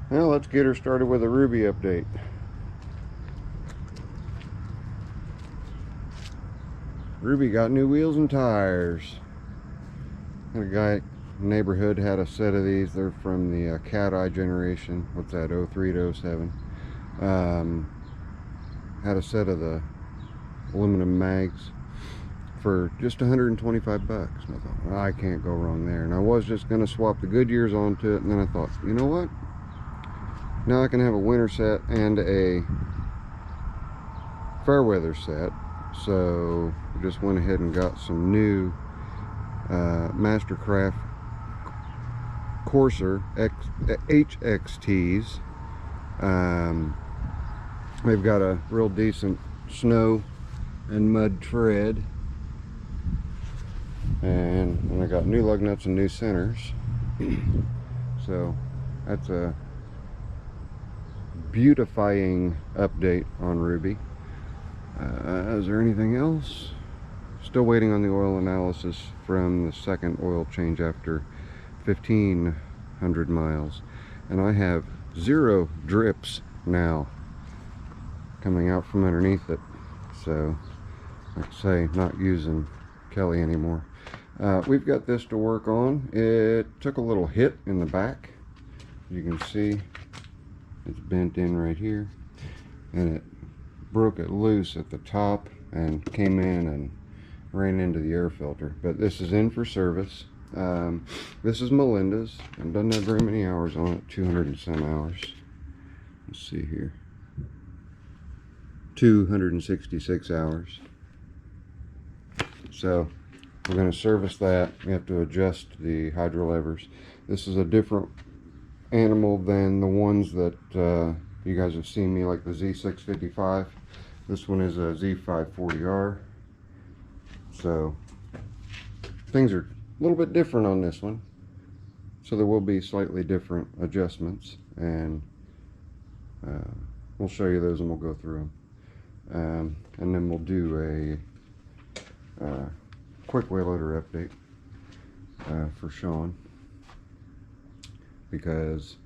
Well, let's get her started with a Ruby update. Ruby got new wheels and tires. And a guy in the neighborhood had a set of these. They're from the cat eye generation. What's that, 03 to 07. Had a set of the aluminum mags for just 125 bucks. And I thought, well, I can't go wrong there. And I was just going to swap the Goodyears onto it. And then I thought, you know what? Now I can have a winter set and a fair weather set. So we just went ahead and got some new Mastercraft Courser HXTs. They've got a real decent snow and mud tread, and I got new lug nuts and new centers. So that's a beautifying update on Ruby. Is there anything else? Still waiting on the oil analysis from the second oil change after 1,500 miles, and I have 0 drips now coming out from underneath it. So, like I say, not using Kelly anymore. We've got this to work on. It took a little hit in the back. You can see it's bent in right here, and it broke it loose at the top and came in and ran into the air filter. But this is in for service. This is Melinda's and doesn't have very many hours on it, 200 and some hours. Let's see here, 266 hours. So we're going to service that. We have to adjust the hydro levers. This is a different animal than the ones that you guys have seen me, like the Z655. This one is a Z540R. So things are a little bit different on this one. So there will be slightly different adjustments, and we'll show you those and we'll go through them. And then we'll do a quick wheel loader update for Sean, because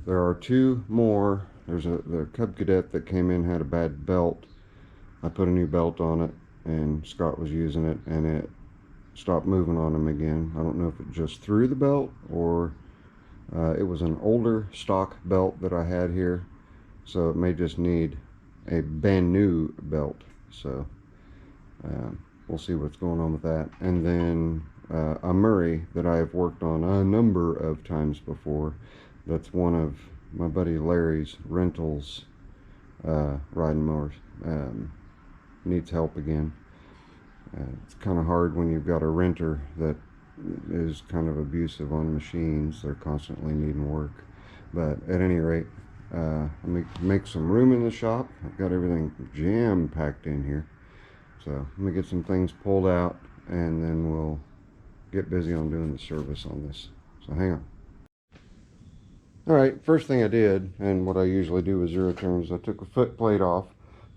there are 2 more. There's the Cub Cadet that came in, had a bad belt. I put a new belt on it, and Scott was using it, and it stopped moving on him again. I don't know if it just threw the belt, or it was an older stock belt that I had here, so it may just need a brand new belt. So we'll see what's going on with that. And then a Murray that I have worked on a number of times before. That's one of my buddy Larry's rentals riding mowers. Needs help again. It's kind of hard when you've got a renter that is kind of abusive on machines. They're constantly needing work. But at any rate, let me make some room in the shop. I've got everything jam packed in here. So let me get some things pulled out, and then we'll get busy on doing the service on this. So hang on. Alright, first thing I did, and what I usually do with zero turns, I took a foot plate off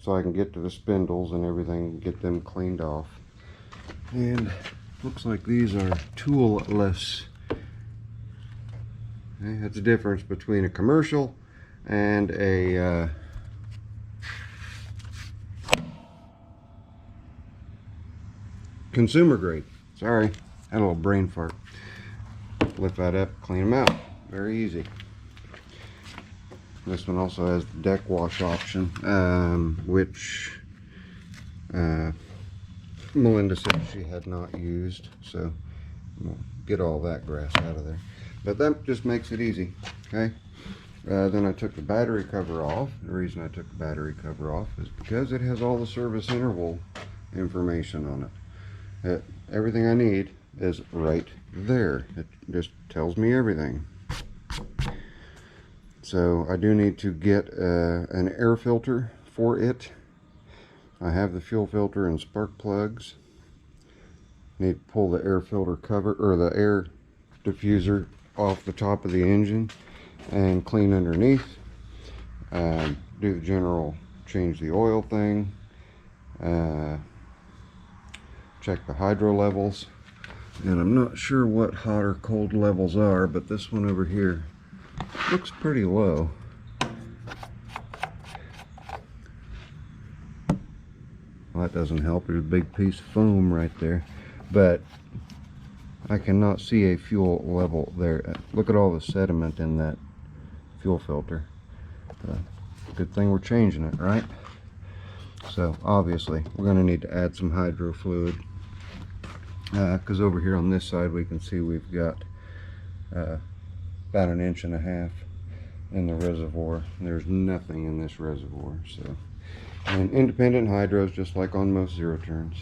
so I can get to the spindles and everything, get them cleaned off. And looks like these are tool-less. Okay, that's the difference between a commercial and a consumer grade. Sorry, had a little brain fart. Lift that up, clean them out. Very easy. This one also has the deck wash option, which Melinda said she had not used, so we'll get all that grass out of there. But that just makes it easy. Okay. Then I took the battery cover off. The reason I took the battery cover off is because it has all the service interval information on it. Everything I need is right there. It just tells me everything. So I do need to get an air filter for it. I have the fuel filter and spark plugs. Need to pull the air filter cover, or the air diffuser, off the top of the engine and clean underneath. Do the general change the oil thing. Check the hydro levels. And I'm not sure what hot or cold levels are, but this one over here looks pretty low. Well, that doesn't help. There's a big piece of foam right there, but I cannot see a fuel level there. Look at all the sediment in that fuel filter. Good thing we're changing it, right? So obviously we're going to need to add some hydro fluid, because over here on this side we can see we've got about 1.5 inches in the reservoir. There's nothing in this reservoir. So, and independent hydros, just like on most zero turns.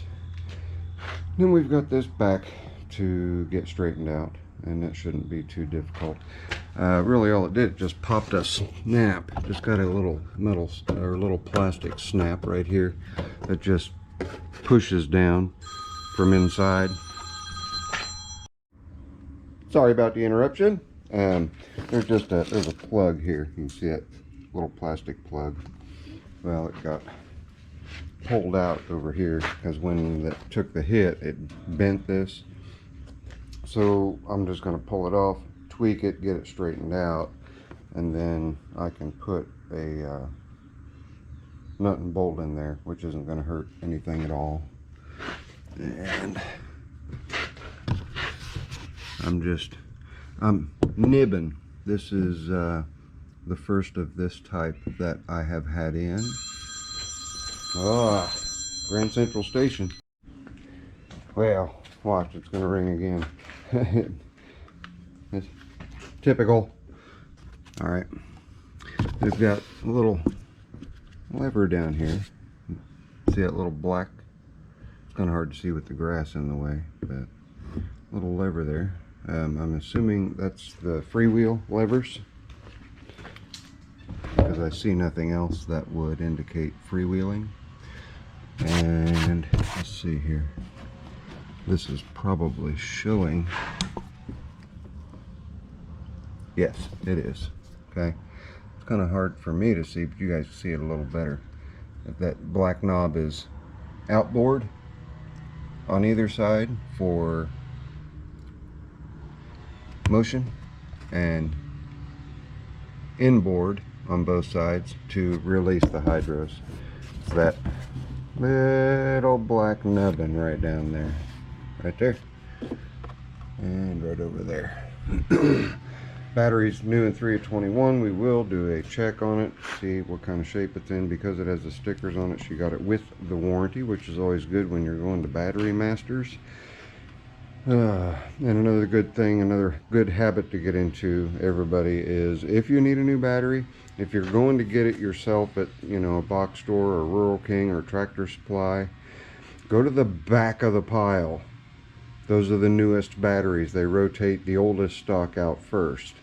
Then we've got this back to get straightened out, and that shouldn't be too difficult. Really all it did, just popped a snap. Just got a little metal or a little plastic snap right here that just pushes down from inside. Sorry about the interruption. There's a plug here. You can see that little plastic plug. Well, it got pulled out over here because when it took the hit, it bent this. So I'm just going to pull it off, tweak it, get it straightened out, and then I can put a nut and bolt in there, which isn't going to hurt anything at all. And I'm nibbing. This is the first of this type that I have had in. Grand Central Station. Well, watch, it's going to ring again. It's typical. All right, we've got a little lever down here. See that little black? It's kind of hard to see with the grass in the way, but little lever there. I'm assuming that's the Freewheel Levers, because I see nothing else that would indicate freewheeling. And let's see here. This is probably showing. Yes, it is. Okay. It's kind of hard for me to see, but you guys see it a little better. If that black knob is outboard on either side for motion, and inboard on both sides to release the hydros. It's that little black nubbin right down there, right there, and right over there. Battery's new in 3 of 21. We will do a check on it, see what kind of shape it's in. Because it has the stickers on it, she got it with the warranty, which is always good when you're going to Battery Masters. And another good thing, another good habit to get into, everybody, is if you need a new battery, if you're going to get it yourself at, you know, a box store or Rural King or Tractor Supply, go to the back of the pile. Those are the newest batteries. They rotate the oldest stock out first.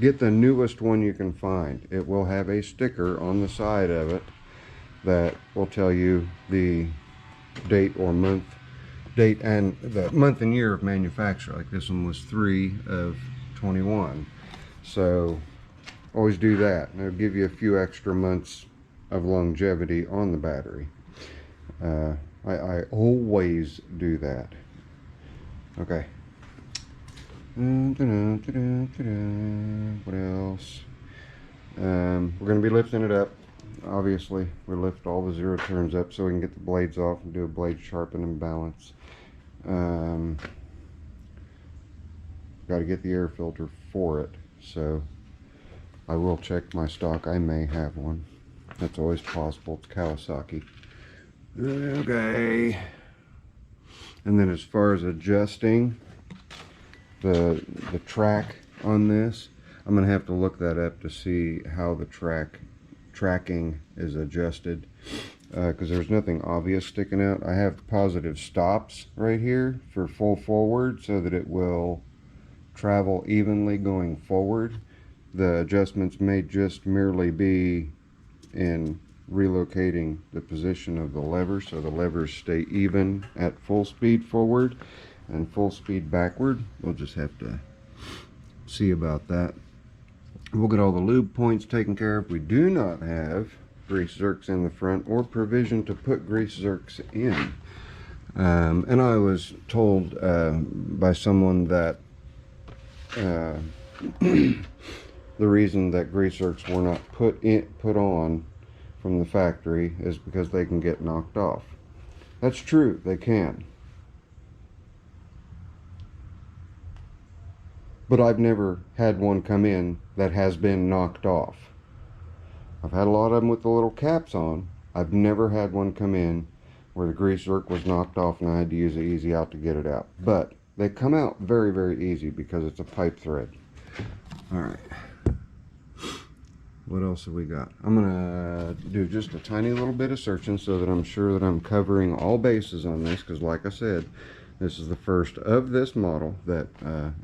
Get the newest one you can find. It will have a sticker on the side of it that will tell you the date or month, date and the month and year of manufacture. Like this one was 3 of 21. So always do that. And it'll give you a few extra months of longevity on the battery. I always do that. Okay. What else? We're going to be lifting it up. Obviously, we lift all the zero turns up so we can get the blades off and do a blade sharpen and balance. Got to get the air filter for it, so I will check my stock. I may have one. That's always possible. It's Kawasaki. Okay. And then as far as adjusting the track on this, I'm going to have to look that up to see how the tracking is adjusted, because there's nothing obvious sticking out. I have positive stops right here for full forward so that it will travel evenly going forward. The adjustments may just merely be in relocating the position of the lever so the levers stay even at full speed forward and full speed backward. We'll just have to see about that. We'll get all the lube points taken care of. We do not have grease zerks in the front or provision to put grease zerks in. And I was told by someone that the reason that grease zerks were not put on from the factory is because they can get knocked off. That's true, they can. But I've never had one come in that has been knocked off. I've had a lot of them with the little caps on. I've never had one come in where the grease zerk was knocked off and I had to use the easy out to get it out. But they come out very, very easy because it's a pipe thread. Alright. What else have we got? I'm going to do just a tiny little bit of searching so that I'm sure that I'm covering all bases on this, because like I said, this is the first of this model that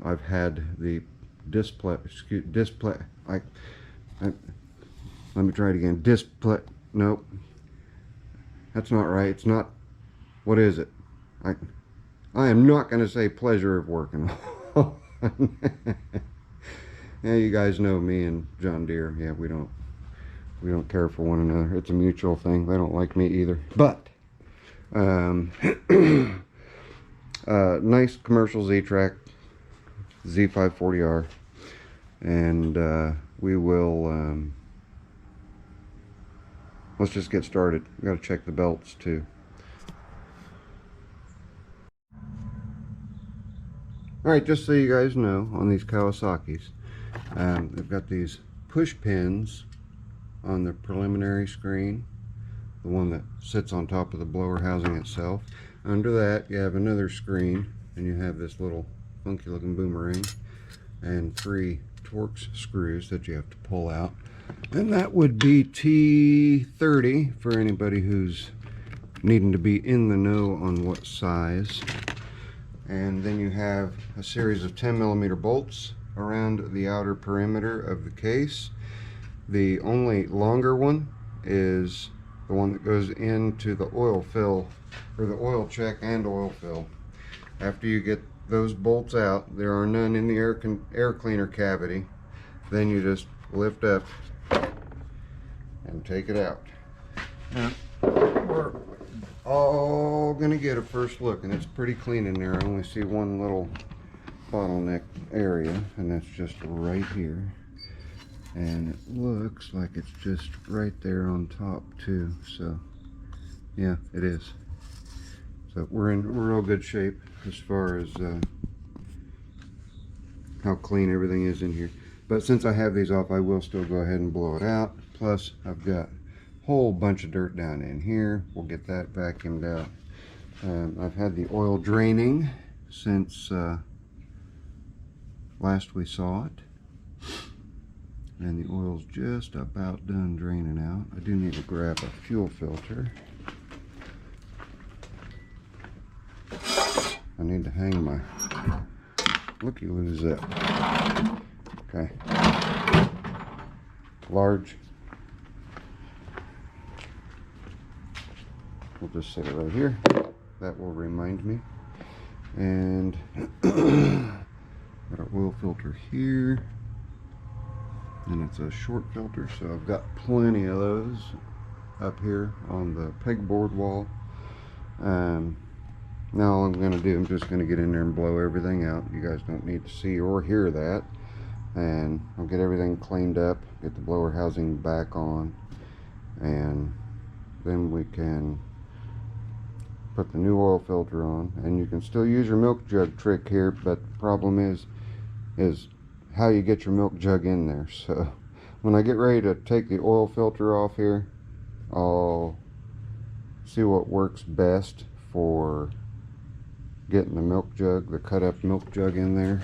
I've had the display, let me try it again. Nope. That's not right. It's not, what is it? I am not going to say pleasure of working. Yeah, you guys know me and John Deere. Yeah, we don't care for one another. It's a mutual thing. They don't like me either. But nice commercial Z-Track, Z540R, and we will let's just get started. We got to check the belts too. Alright, just so you guys know, on these Kawasaki's, they've got these push pins on the preliminary screen, the one that sits on top of the blower housing itself. Under that you have another screen, and you have this little funky looking boomerang and 3 Torx screws that you have to pull out, and that would be T30 for anybody who's needing to be in the know on what size. And then you have a series of 10mm bolts around the outer perimeter of the case. The only longer one is the one that goes into the oil fill, or the oil check and oil fill. After you get those bolts out, there are none in the air cleaner cavity, then you just lift up and take it out. Now, we're all gonna get a first look, and it's pretty clean in there. I only see one little bottleneck area, and that's just right here, and it looks like it's just right there on top too. So yeah, it is. So we're in real good shape as far as how clean everything is in here. But since I have these off, I will still go ahead and blow it out. Plus I've got whole bunch of dirt down in here. We'll get that vacuumed out. I've had the oil draining since last we saw it, and the oil's just about done draining out. I do need to grab a fuel filter. I need to hang my looky-loos up. Okay, large. We'll just set it right here. That will remind me. And got our oil filter here, and it's a short filter, so I've got plenty of those up here on the pegboard wall. Now all I'm going to do, I'm just going to get in there and blow everything out. You guys don't need to see or hear that. And I'll get everything cleaned up, get the blower housing back on, and then we can put the new oil filter on. And you can still use your milk jug trick here, but the problem is how you get your milk jug in there. So when I get ready to take the oil filter off here, I'll see what works best for getting the milk jug, the cut up milk jug in there.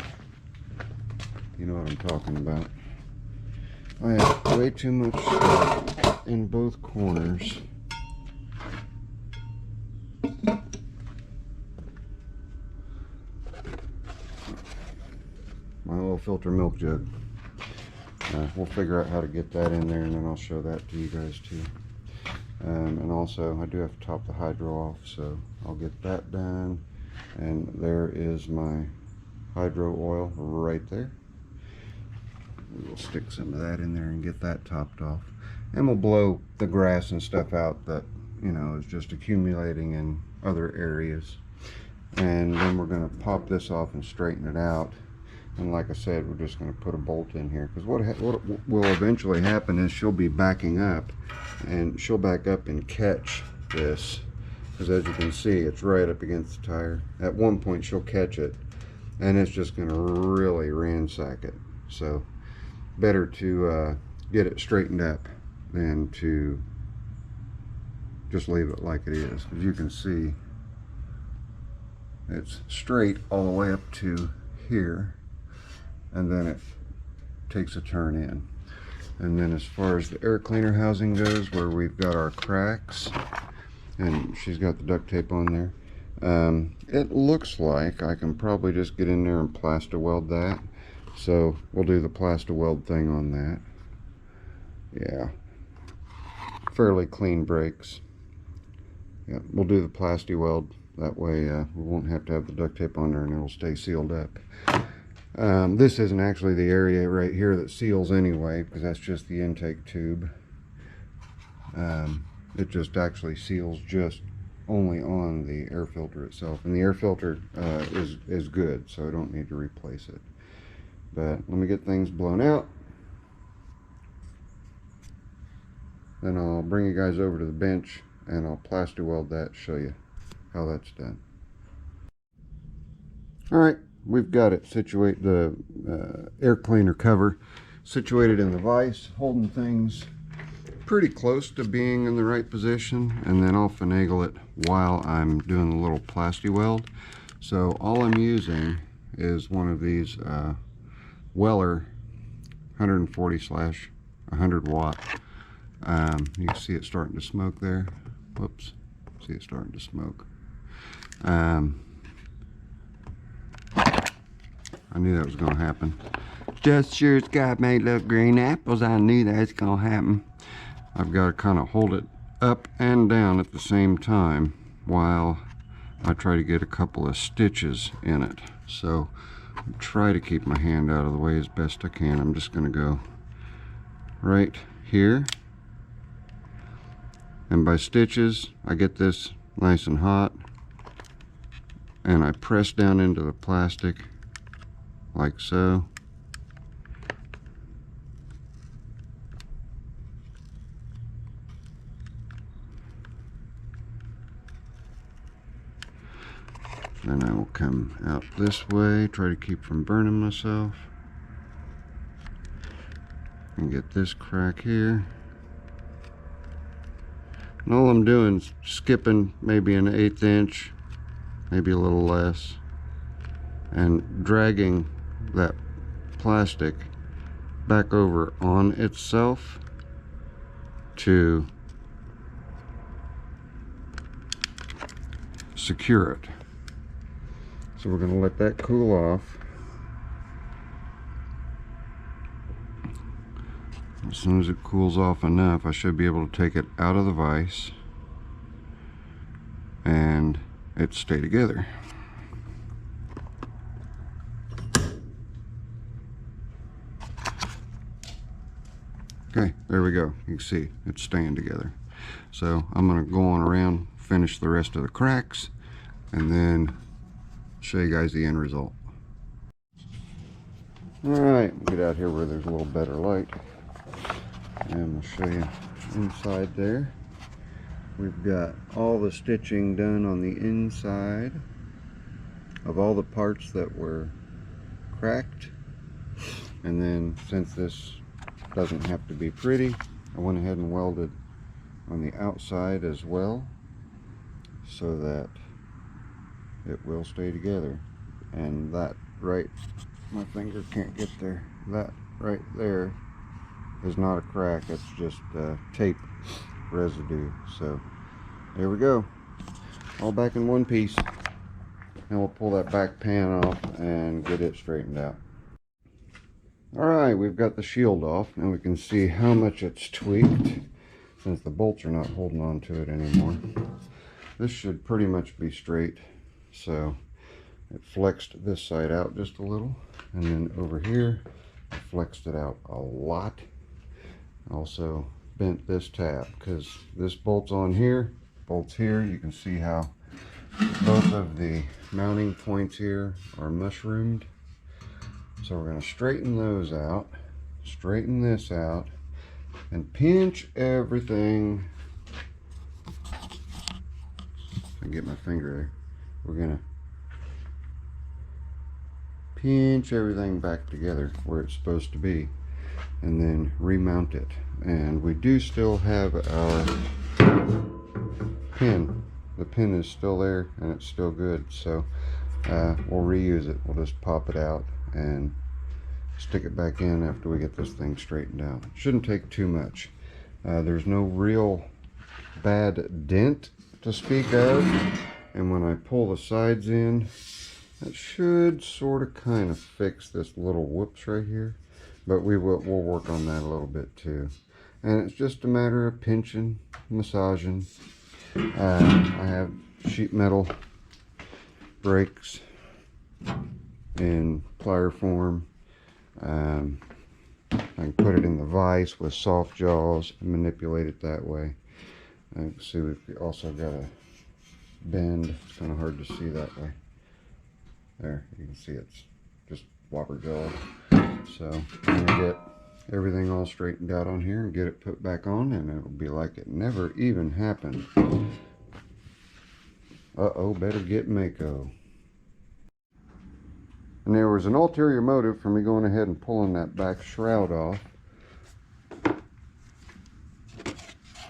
You know what I'm talking about. I have way too much stuff in both corners. My oil filter milk jug. We'll figure out how to get that in there, and then I'll show that to you guys too. And also I do have to top the hydro off, so I'll get that done. And there is my hydro oil right there. We will stick some of that in there and get that topped off, and we'll blow the grass and stuff out that, you know, is just accumulating in other areas. And then we're going to pop this off and straighten it out. And like I said, we're just going to put a bolt in here, because what will eventually happen is she'll be backing up, and she'll back up and catch this, because as you can see, it's right up against the tire. At one point she'll catch it, and it's just going to really ransack it. So better to get it straightened up than to just leave it like it is. As you can see, it's straight all the way up to here, and then it takes a turn in. And then as far as the air cleaner housing goes, where we've got our cracks, and she's got the duct tape on there, it looks like I can probably just get in there and plaster weld that. So we'll do the plaster weld thing on that. Yeah, fairly clean brakes. Yeah, we'll do the plasti weld. That way we won't have to have the duct tape on there, and it'll stay sealed up. This isn't actually the area right here that seals anyway, because that's just the intake tube. It just actually seals just only on the air filter itself, and the air filter is good, so I don't need to replace it. But let me get things blown out, then I'll bring you guys over to the bench and I'll plaster weld that, show you how that's done. Alright, we've got it situated, the air cleaner cover situated in the vise, holding things pretty close to being in the right position, and then I'll finagle it while I'm doing the little plasti weld. So all I'm using is one of these Weller 140/100 watt. You can see it starting to smoke there. Whoops, see it starting to smoke. I knew that was going to happen. Just sure as God made little green apples, I knew that's going to happen. I've got to kind of hold it up and down at the same time while I try to get a couple of stitches in it. So try to keep my hand out of the way as best I can. I'm just going to go right here, and by stitches I get this nice and hot, and I press down into the plastic like so. Then I will come out this way, try to keep from burning myself, and get this crack here. And all I'm doing is skipping maybe an 1/8 inch, maybe a little less, and dragging that plastic back over on itself to secure it. So we're going to let that cool off. As soon as it cools off enough, I should be able to take it out of the vise and it stay together. Okay, there we go. You can see it's staying together. So I'm going to go on around, finish the rest of the cracks, and then show you guys the end result. Alright, get out here where there's a little better light, and we'll show you inside there. We've got all the stitching done on the inside of all the parts that were cracked, and then since this doesn't have to be pretty, I went ahead and welded on the outside as well so that it will stay together. And that right, my finger can't get there, that right there is not a crack, it's just tape residue. So there we go, all back in one piece. Now we'll pull that back pan off and get it straightened out. Alright, we've got the shield off, and we can see how much it's tweaked since the bolts are not holding on to it anymore. This should pretty much be straight. So it flexed this side out just a little, and then over here I flexed it out a lot. Also bent this tab because this bolt's on here, bolt's here. You can see how both of the mounting points here are mushroomed. So we're going to straighten those out, straighten this out, and pinch everything. If I get my finger there, we're going to pinch everything back together where it's supposed to be, and then remount it. And we do still have our pin. The pin is still there and it's still good, so we'll reuse it. We'll just pop it out and stick it back in after we get this thing straightened out. It shouldn't take too much. There's no real bad dent to speak of, and when I pull the sides in, that should sort of kind of fix this little whoops right here, but we'll work on that a little bit too. And it's just a matter of pinching, massaging. I have sheet metal brakes in plier form. I can put it in the vise with soft jaws and manipulate it that way. You can see we've also got a bend. It's kind of hard to see that way. There, you can see it's just whopper jaw. So I'm gonna get everything all straightened out on here and get it put back on, and it'll be like it never even happened. Uh-oh, better get Mako. And there was an ulterior motive for me going ahead and pulling that back shroud off.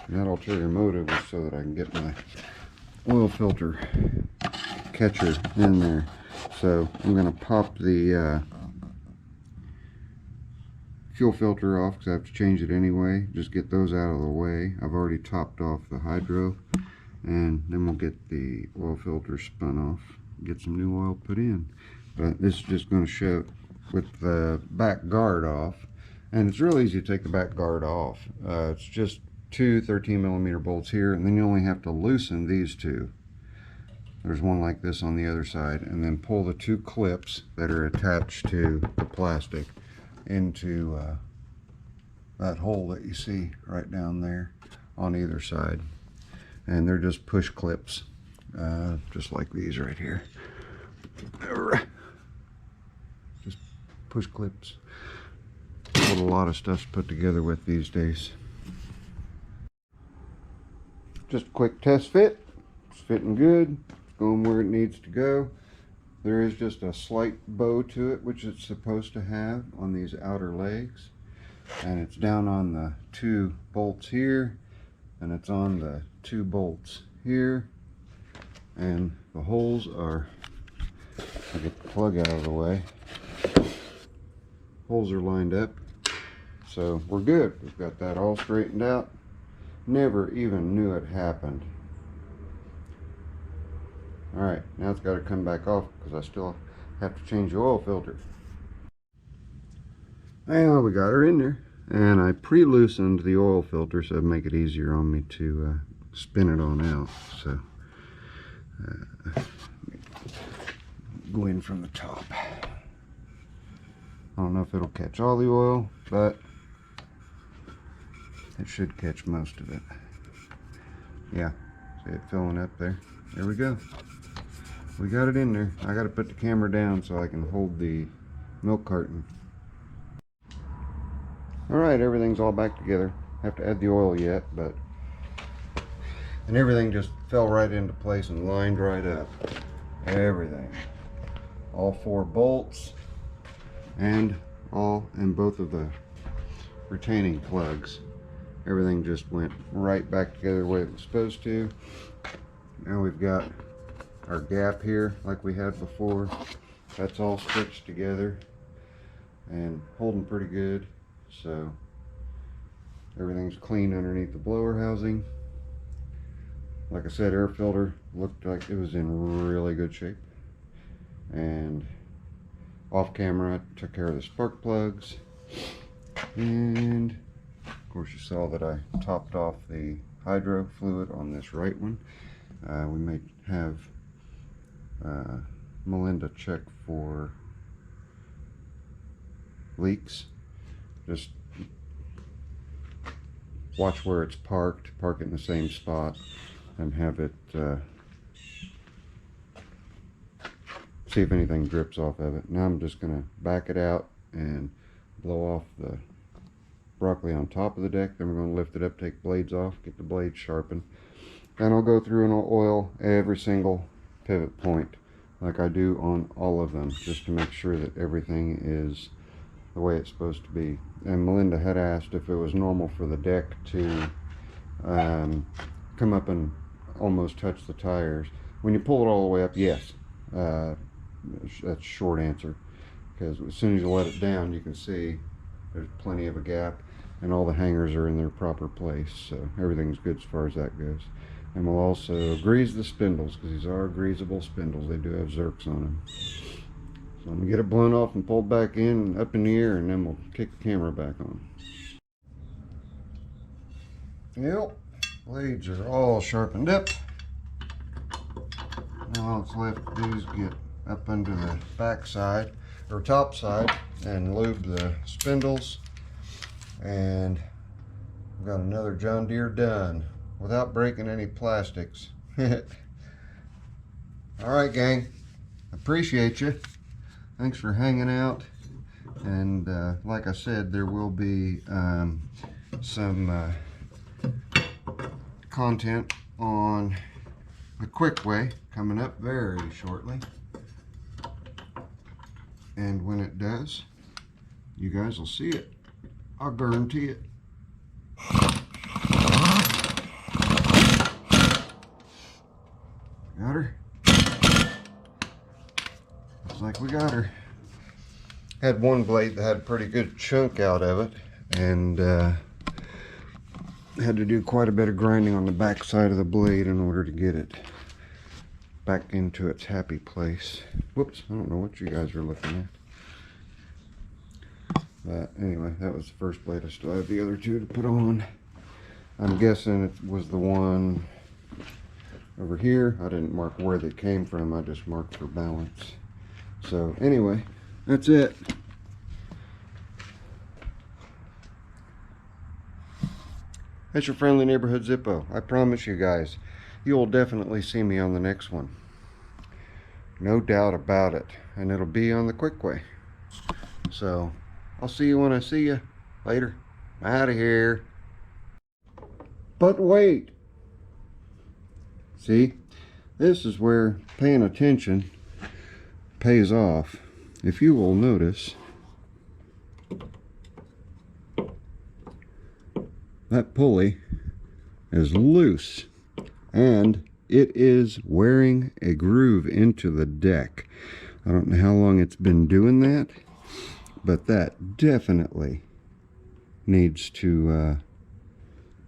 And that ulterior motive was so that I can get my oil filter catcher in there. So I'm going to pop the fuel filter off because I have to change it anyway. Just get those out of the way. I've already topped off the hydro, and then we'll get the oil filter spun off, get some new oil put in. But this is just going to show with the back guard off, and it's real easy to take the back guard off. It's just two 13mm bolts here, and then you only have to loosen these two. There's one like this on the other side, and then pull the two clips that are attached to the plastic into that hole that you see right down there on either side. And they're just push clips, just like these right here. Just push clips. What a lot of stuff's put together with these days. Just a quick test fit. It's fitting good. It's going where it needs to go. There is just a slight bow to it, which it's supposed to have on these outer legs. And it's down on the two bolts here, and it's on the two bolts here. And the holes are, I'll get the plug out of the way. Holes are lined up. So we're good. We've got that all straightened out. Never even knew it happened. Alright, now it's got to come back off because I still have to change the oil filter. Well, we got her in there, and I pre-loosened the oil filter so it'd make it easier on me to spin it on out. So go in from the top. I don't know if it'll catch all the oil, but it should catch most of it. Yeah, see it filling up there. There we go. We got it in there. I got to put the camera down so I can hold the milk carton. Alright, everything's all back together. Have to add the oil yet, but... And everything just fell right into place and lined right up. Everything. All four bolts and both of the retaining plugs. Everything just went right back together the way it was supposed to. Now we've got our gap here like we had before. That's all stitched together and holding pretty good. So everything's clean underneath the blower housing. Like I said, air filter looked like it was in really good shape. And off camera I took care of the spark plugs. And of course you saw that I topped off the hydro fluid on this right one. We may have Melinda check for leaks. Just watch where it's parked, park it in the same spot, and have it see if anything drips off of it. Now I'm just going to back it out and blow off the broccoli on top of the deck. Then we're going to lift it up, take blades off, get the blades sharpened. Then I'll go through and I'll oil every single pivot point like I do on all of them, just to make sure that everything is the way it's supposed to be. And Melinda had asked if it was normal for the deck to come up and almost touch the tires. When you pull it all the way up, yes. That's a short answer, because as soon as you let it down, you can see there's plenty of a gap and all the hangers are in their proper place, so everything's good as far as that goes. And we'll also grease the spindles, because these are greasable spindles. They do have zerks on them. So I'm going to get it blown off and pulled back in and up in the air, and then we'll kick the camera back on. Yep, blades are all sharpened up. Now all that's left to do is get up under the back side, or top side, and lube the spindles. And we've got another John Deere done without breaking any plastics. Alright gang, appreciate you. Thanks for hanging out. And like I said, there will be some content on the quick way coming up very shortly. And when it does, you guys will see it. I'll guarantee it. Got her? Looks like we got her. Had one blade that had a pretty good chunk out of it, and had to do quite a bit of grinding on the back side of the blade in order to get it back into its happy place. Whoops, I don't know what you guys are looking at. But anyway, that was the first blade. I still have the other two to put on. I'm guessing it was the one over here. I didn't mark where they came from, I just marked for balance. So anyway, that's it. That's your friendly neighborhood Zippo. I promise you guys, you will definitely see me on the next one. No doubt about it. And it'll be on the quick way. So, I'll see you when I see you. Later. Out of here. But wait. See, this is where paying attention pays off. If you will notice, that pulley is loose and it is wearing a groove into the deck. I don't know how long it's been doing that, but that definitely needs to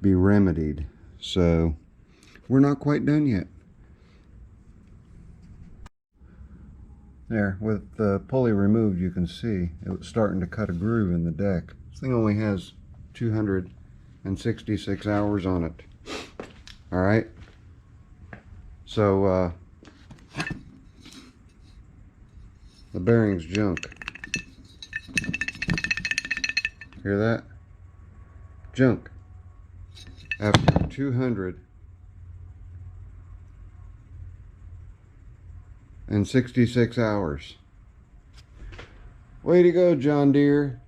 be remedied. So we're not quite done yet. There, with the pulley removed, you can see it was starting to cut a groove in the deck. This thing only has 266 hours on it. Alright, so the bearing's junk. Hear that? Junk. After 266 hours. Way to go, John Deere.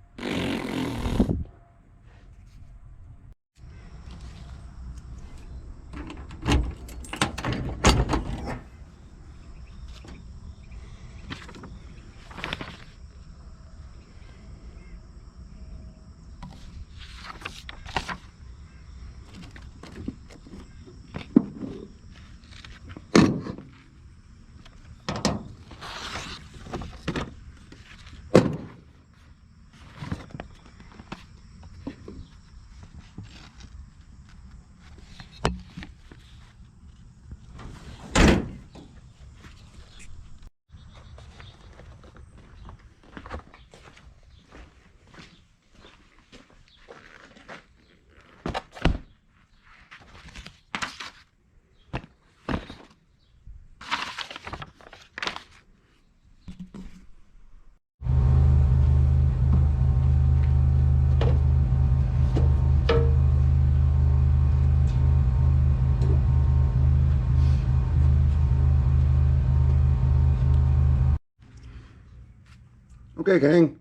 Okay, gang.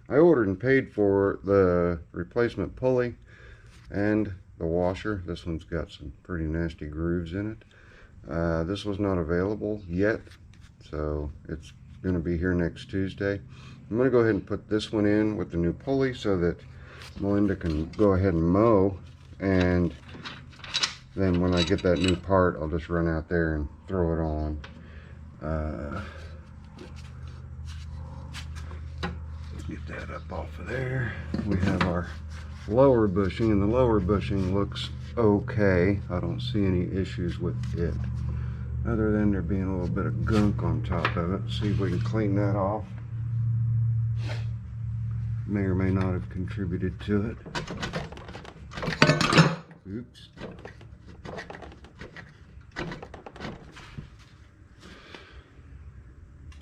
I ordered and paid for the replacement pulley and the washer. This one's got some pretty nasty grooves in it. This was not available yet, so it's going to be here next Tuesday. I'm going to go ahead and put this one in with the new pulley so that Melinda can go ahead and mow, and then when I get that new part, I'll just run out there and throw it on. Let's get that up off of there. We have our lower bushing, and the lower bushing looks okay. I don't see any issues with it, other than there being a little bit of gunk on top of it. See if we can clean that off. May or may not have contributed to it. Oops.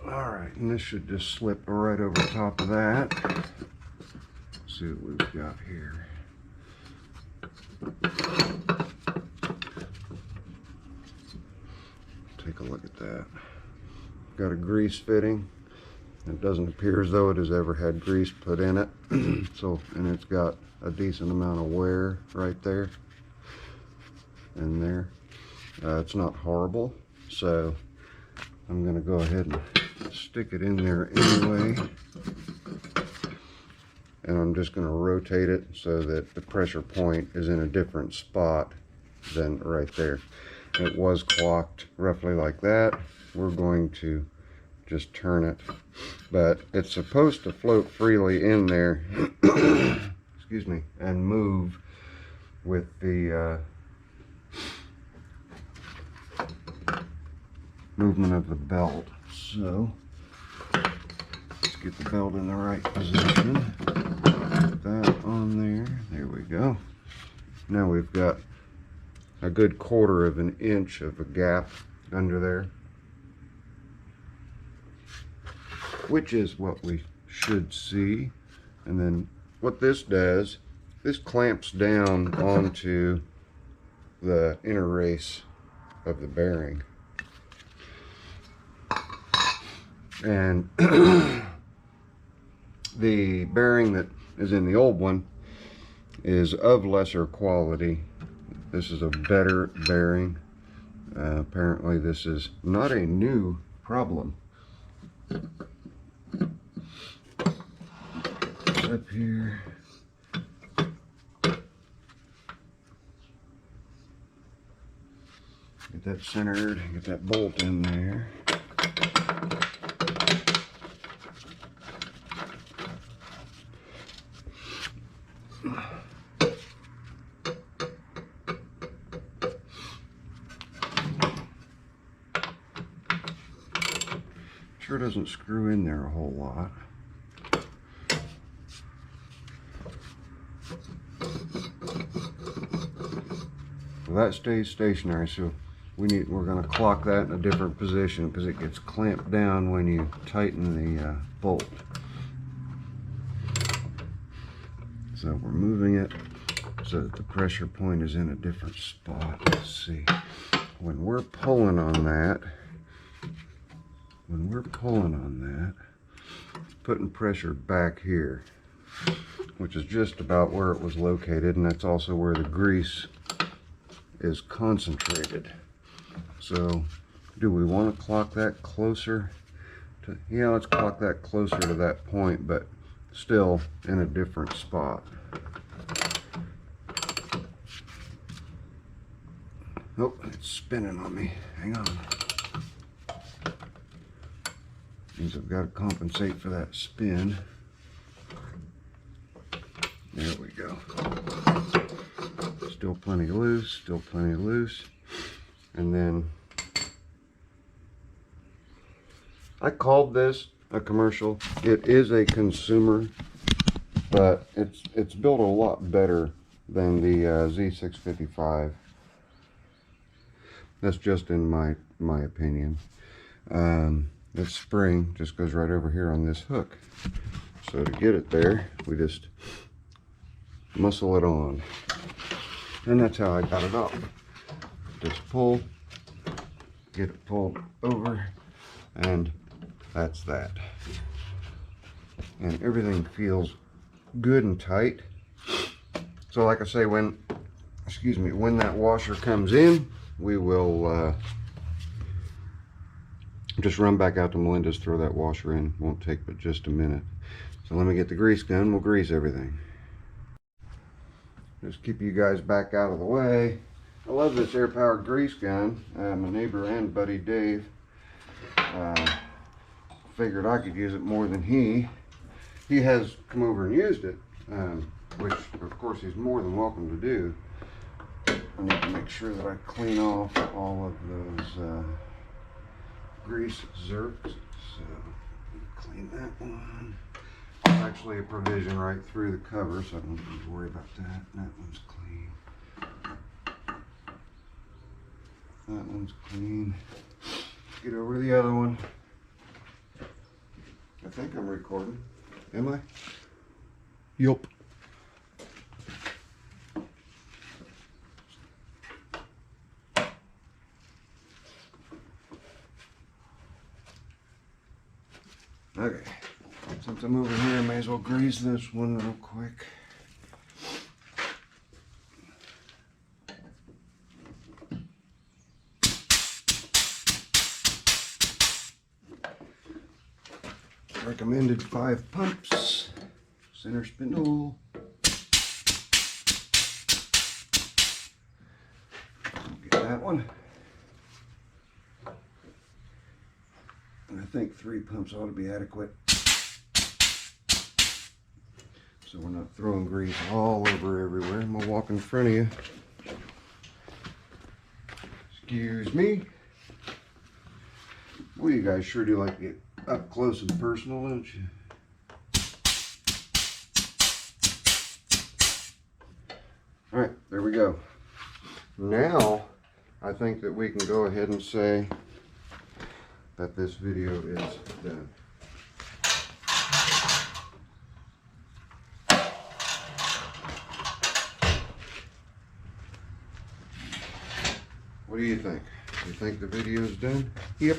Alright, and this should just slip right over top of that. Let's see what we've got here. Take a look at that. Got a grease fitting. It doesn't appear as though it has ever had grease put in it. So, and it's got a decent amount of wear right there and there. It's not horrible, so I'm going to go ahead and stick it in there anyway. And I'm just going to rotate it so that the pressure point is in a different spot than right there. It was clocked roughly like that. We're going to just turn it, but it's supposed to float freely in there excuse me, and move with the movement of the belt. So let's get the belt in the right position. Put that on there. There we go. Now we've got a good 1/4 of an inch of a gap under there, which is what we should see. And then what this does, this clamps down onto the inner race of the bearing. And the bearing that is in the old one is of lesser quality. This is a better bearing. Apparently this is not a new problem. Up here. Get that centered, get that bolt in there. Sure doesn't screw in there a whole lot. Well, that stays stationary, so we're going to clock that in a different position because it gets clamped down when you tighten the bolt. So we're moving it so that the pressure point is in a different spot. Let's see. When we're pulling on that, putting pressure back here, which is just about where it was located, and that's also where the grease is concentrated. So do we want to clock that closer to, yeah, let's clock that closer to that point, but still in a different spot. Oh, it's spinning on me. Hang on. Means I've got to compensate for that spin. There we go. Still plenty loose, still plenty loose. And then I called this a commercial. It is a consumer, but it's built a lot better than the Z655. That's just in my opinion. This spring just goes right over here on this hook. So to get it there, we just muscle it on. And that's how I got it up. Just pull, get it pulled over, and that's that. and everything feels good and tight. So like I say, when that washer comes in, we will just run back out to Melinda's, throw that washer in. Won't take but just a minute. So let me get the grease gun, we'll grease everything. Just keep you guys back out of the way. I love this air powered grease gun. My neighbor and buddy Dave figured I could use it more than he. He has come over and used it, which of course he's more than welcome to do. I need to make sure that I clean off all of those grease zerks. So clean that one. There's actually a provision right through the cover, so I don't need to worry about that. That one's clean. That one's clean. Let's get over the other one. I think I'm recording. Am I? Yup. Okay. Since I'm over here, I may as well grease this one real quick. Recommended 5 pumps, center spindle. Get that one. And I think 3 pumps ought to be adequate. So we're not throwing grease all over everywhere. I'm gonna walk in front of you. Excuse me. Well, you guys sure do like to get up close and personal, don't you? All right, there we go. Now, I think that we can go ahead and say that this video is done. What do you think? You think the video is done? Yep,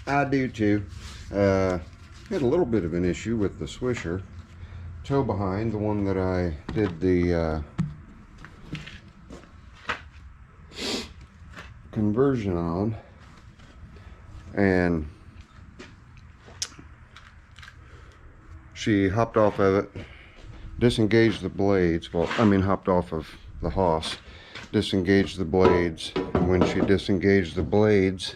I do too. Had a little bit of an issue with the swisher tow behind, the one that I did the conversion on, and she hopped off of it, disengaged the blades. Well, I mean hopped off of the Hoss, disengaged the blades, and when she disengaged the blades,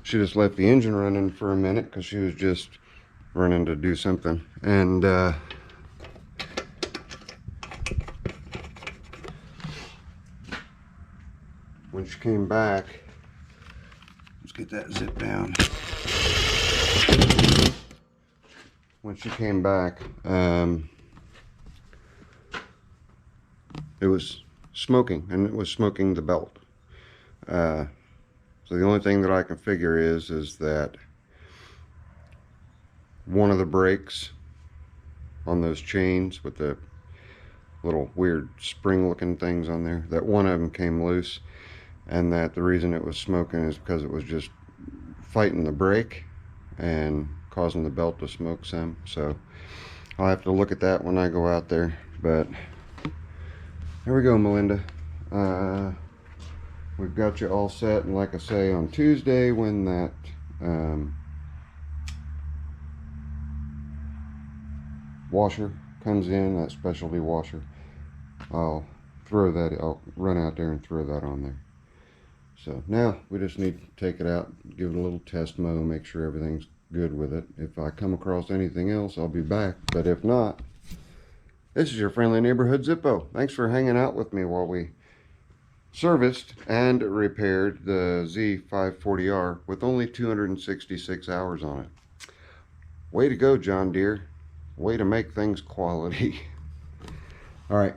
she just left the engine running for a minute because she was just running to do something. And when she came back, let's get that zip down. When she came back, it was smoking, and it was smoking the belt. So the only thing that I can figure is that one of the brakes on those chains with the little weird spring looking things on there, that one of them came loose, and that the reason it was smoking is because it was just fighting the brake and causing the belt to smoke some. So I'll have to look at that when I go out there. But here we go, Melinda. We've got you all set, and like I say, on Tuesday when that washer comes in, that specialty washer, I'll run out there and throw that on there. So now we just need to take it out, give it a little test mow, make sure everything's good with it. If I come across anything else, I'll be back, but if not, this is your friendly neighborhood Zippo. Thanks for hanging out with me while we serviced and repaired the Z540R with only 266 hours on it. Way to go, John Deere. Way to make things quality. All right,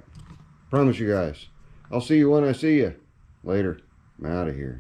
promise you guys, I'll see you when I see you. Later. I'm out of here.